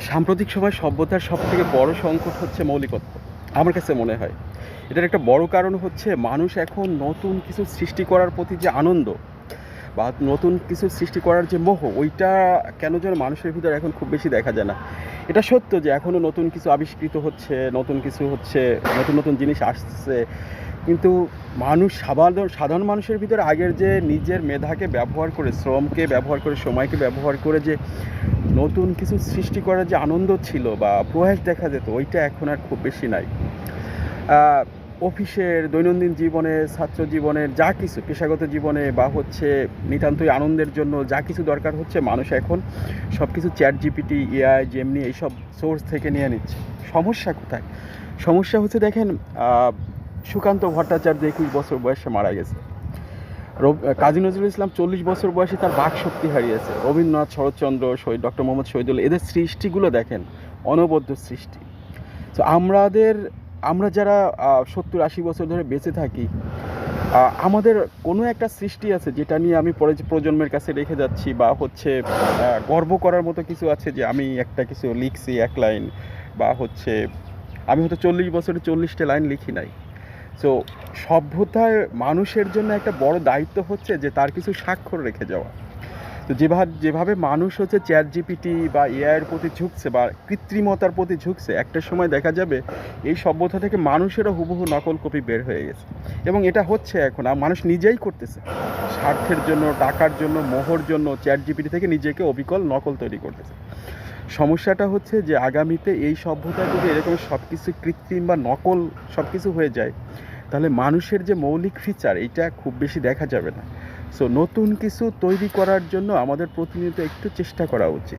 সাম্প্রতিক সময়ে সভ্যতার সবথেকে বড় সংকট হচ্ছে মৌলিকত্ব। আমার কাছে মনে হয়। এটার একটা বড় কারণ হচ্ছে মানুষ এখন নতুন কিছু সৃষ্টি করার প্রতি যে আনন্দ বা নতুন কিছু সৃষ্টি করার যে মোহ, ওইটা কেন যেন মানুষের ভিতরে এখন খুব বেশি দেখা যায় না। এটা সত্য যে এখনও নতুন কিছু আবিষ্কৃত হচ্ছে, নতুন কিছু হচ্ছে, নতুন নতুন জিনিস আসছে। কিন্তু মানুষ সাধারণ মানুষের ভিতরে আগের যে নিজের মেধাকে ব্যবহার করে, শ্রমকে ব্যবহার করে, সময়কে ব্যবহার করে যে নতুন কিছু সৃষ্টি করার যে আনন্দ ছিল বা প্রয়াস দেখা যেত, ওইটা এখন আর খুব বেশি নাই। আহ, অফিসের দৈনন্দিন জীবনে, ছাত্র জীবনের যা কিছু, পেশাগত জীবনে বা হচ্ছে নিতান্তই আনন্দের জন্য যা কিছু দরকার হচ্ছে, মানুষ এখন সব কিছু চ্যাট জিপিটি, এআই, জেমনি এইসব সোর্স থেকে নিয়ে নিচ্ছে। সমস্যা কোথায়? সমস্যা হচ্ছে দেখেন, সুকান্ত ভট্টাচার্য 21 বছর বয়সে মারা গেছে। কাজী নজরুল ইসলাম 40 বছর বয়সে তার বাকশক্তি হারিয়েছে। রবীন্দ্রনাথ, শরৎচন্দ্র, ডক্টর মোহাম্মদ শহীদুল, এদের সৃষ্টিগুলো দেখেন, অনবদ্য সৃষ্টি। তো আমরা যারা 70-80 বছর ধরে বেঁচে থাকি, আমাদের কোনো একটা সৃষ্টি আছে যেটা নিয়ে আমি পরে প্রজন্মের কাছে রেখে যাচ্ছি, বা হচ্ছে গর্ব করার মতো কিছু আছে যে আমি একটা কিছু লিখছি, এক লাইন, বা হচ্ছে আমি হয়তো 40 বছরে 40টা লাইন লিখি নাই। সো সভ্যতায় মানুষের জন্য একটা বড় দায়িত্ব হচ্ছে যে তার কিছু স্বাক্ষর রেখে যাওয়া। তো যেভাবে মানুষ হচ্ছে চ্যাট জিপিটি বা এআইয়ের প্রতি ঝুঁকছে বা কৃত্রিমতার প্রতি ঝুঁকছে, একটা সময় দেখা যাবে এই সভ্যতা থেকে মানুষেরও হুবহু নকল কপি বের হয়ে গেছে। এবং এটা হচ্ছে এখন, আর মানুষ নিজেই করতেছে। স্বার্থের জন্য, টাকার জন্য, মোহর জন্য চ্যাট জিপিটি থেকে নিজেকে অবিকল নকল তৈরি করতেছে। সমস্যাটা হচ্ছে যে আগামীতে এই সভ্যতায় যদি এরকম সব কিছু কৃত্রিম বা নকল সব কিছু হয়ে যায়, তাহলে মানুষের যে মৌলিক ফিচার, এইটা খুব বেশি দেখা যাবে না। সো নতুন কিছু তৈরি করার জন্য আমাদের প্রতিনিয়ত একটু চেষ্টা করা উচিত।